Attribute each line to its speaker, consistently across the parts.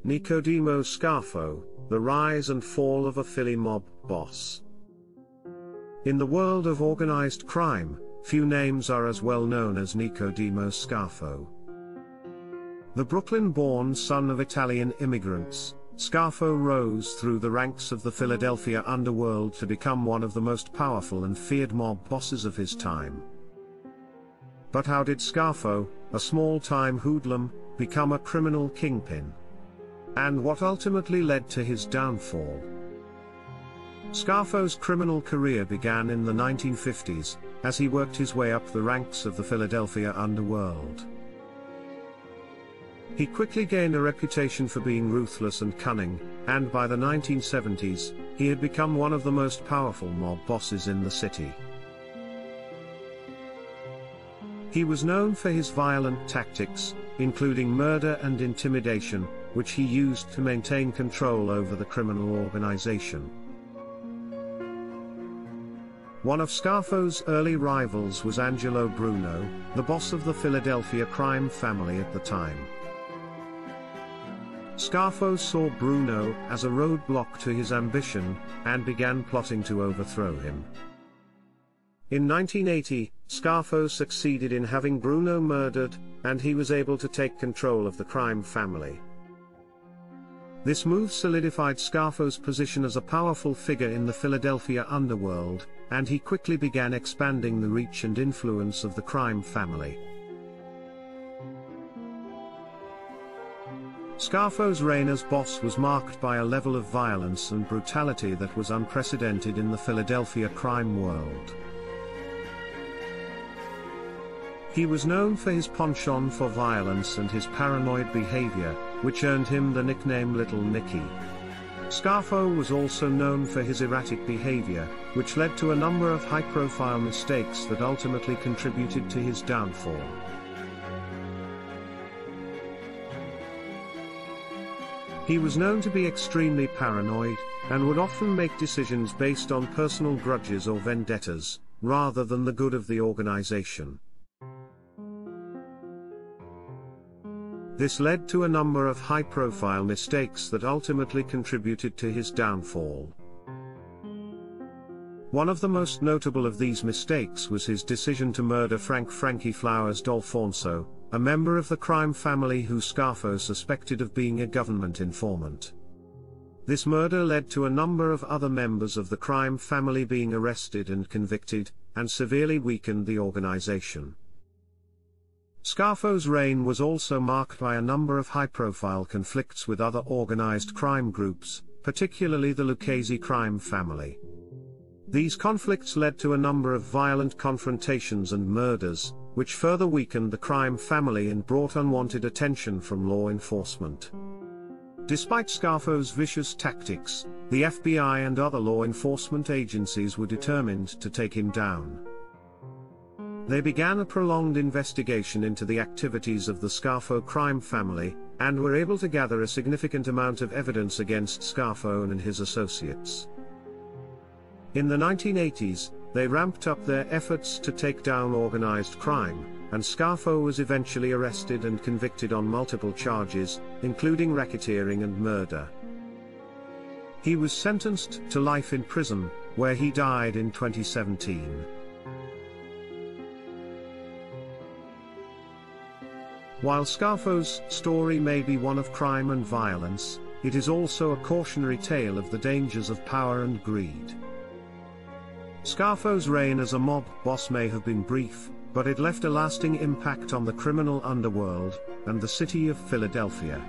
Speaker 1: Nicodemo Scarfo, the rise and fall of a Philly mob boss. In the world of organized crime, few names are as well known as Nicodemo Scarfo. The Brooklyn-born son of Italian immigrants, Scarfo rose through the ranks of the Philadelphia underworld to become one of the most powerful and feared mob bosses of his time. But how did Scarfo, a small-time hoodlum, become a criminal kingpin? And what ultimately led to his downfall? Scarfo's criminal career began in the 1950s, as he worked his way up the ranks of the Philadelphia underworld. He quickly gained a reputation for being ruthless and cunning, and by the 1970s, he had become one of the most powerful mob bosses in the city. He was known for his violent tactics, including murder and intimidation, which he used to maintain control over the criminal organization. One of Scarfo's early rivals was Angelo Bruno, the boss of the Philadelphia crime family at the time. Scarfo saw Bruno as a roadblock to his ambition, and began plotting to overthrow him. In 1980, Scarfo succeeded in having Bruno murdered, and he was able to take control of the crime family. This move solidified Scarfo's position as a powerful figure in the Philadelphia underworld, and he quickly began expanding the reach and influence of the crime family. Scarfo's reign as boss was marked by a level of violence and brutality that was unprecedented in the Philadelphia crime world. He was known for his penchant for violence and his paranoid behavior, which earned him the nickname Little Nicky. Scarfo was also known for his erratic behavior, which led to a number of high-profile mistakes that ultimately contributed to his downfall. He was known to be extremely paranoid, and would often make decisions based on personal grudges or vendettas, rather than the good of the organization. This led to a number of high-profile mistakes that ultimately contributed to his downfall. One of the most notable of these mistakes was his decision to murder Frankie Flowers D'Alfonso, a member of the crime family who Scarfo suspected of being a government informant. This murder led to a number of other members of the crime family being arrested and convicted, and severely weakened the organization. Scarfo's reign was also marked by a number of high-profile conflicts with other organized crime groups, particularly the Lucchese crime family. These conflicts led to a number of violent confrontations and murders, which further weakened the crime family and brought unwanted attention from law enforcement. Despite Scarfo's vicious tactics, the FBI and other law enforcement agencies were determined to take him down. They began a prolonged investigation into the activities of the Scarfo crime family, and were able to gather a significant amount of evidence against Scarfo and his associates. In the 1980s, they ramped up their efforts to take down organized crime, and Scarfo was eventually arrested and convicted on multiple charges, including racketeering and murder. He was sentenced to life in prison, where he died in 2017. While Scarfo's story may be one of crime and violence, it is also a cautionary tale of the dangers of power and greed. Scarfo's reign as a mob boss may have been brief, but it left a lasting impact on the criminal underworld, and the city of Philadelphia.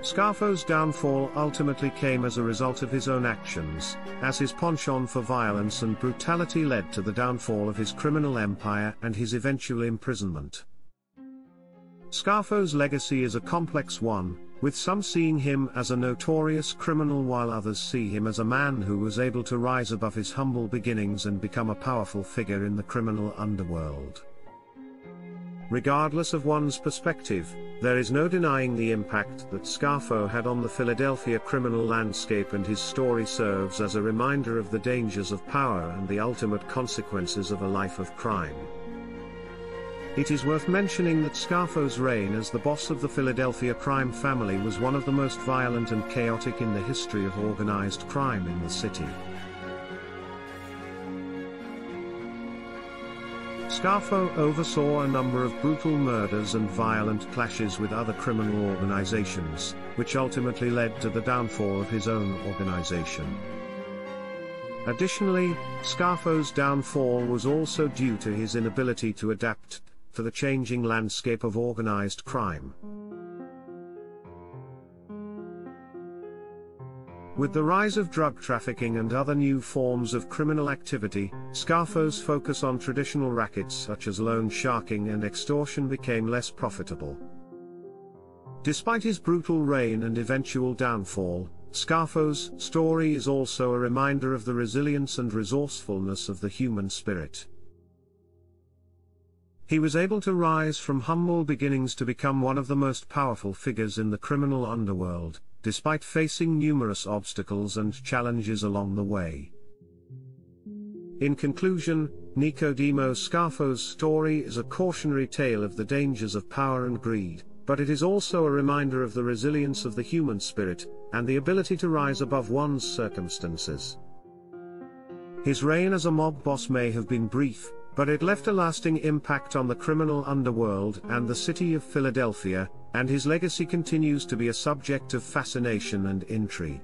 Speaker 1: Scarfo's downfall ultimately came as a result of his own actions, as his penchant for violence and brutality led to the downfall of his criminal empire and his eventual imprisonment. Scarfo's legacy is a complex one, with some seeing him as a notorious criminal while others see him as a man who was able to rise above his humble beginnings and become a powerful figure in the criminal underworld. Regardless of one's perspective, there is no denying the impact that Scarfo had on the Philadelphia criminal landscape, and his story serves as a reminder of the dangers of power and the ultimate consequences of a life of crime. It is worth mentioning that Scarfo's reign as the boss of the Philadelphia crime family was one of the most violent and chaotic in the history of organized crime in the city. Scarfo oversaw a number of brutal murders and violent clashes with other criminal organizations, which ultimately led to the downfall of his own organization. Additionally, Scarfo's downfall was also due to his inability to adapt to the changing landscape of organized crime. With the rise of drug trafficking and other new forms of criminal activity, Scarfo's focus on traditional rackets such as loan sharking and extortion became less profitable. Despite his brutal reign and eventual downfall, Scarfo's story is also a reminder of the resilience and resourcefulness of the human spirit. He was able to rise from humble beginnings to become one of the most powerful figures in the criminal underworld, despite facing numerous obstacles and challenges along the way. In conclusion, Nicodemo Scarfo's story is a cautionary tale of the dangers of power and greed, but it is also a reminder of the resilience of the human spirit, and the ability to rise above one's circumstances. His reign as a mob boss may have been brief, but it left a lasting impact on the criminal underworld and the city of Philadelphia, and his legacy continues to be a subject of fascination and intrigue.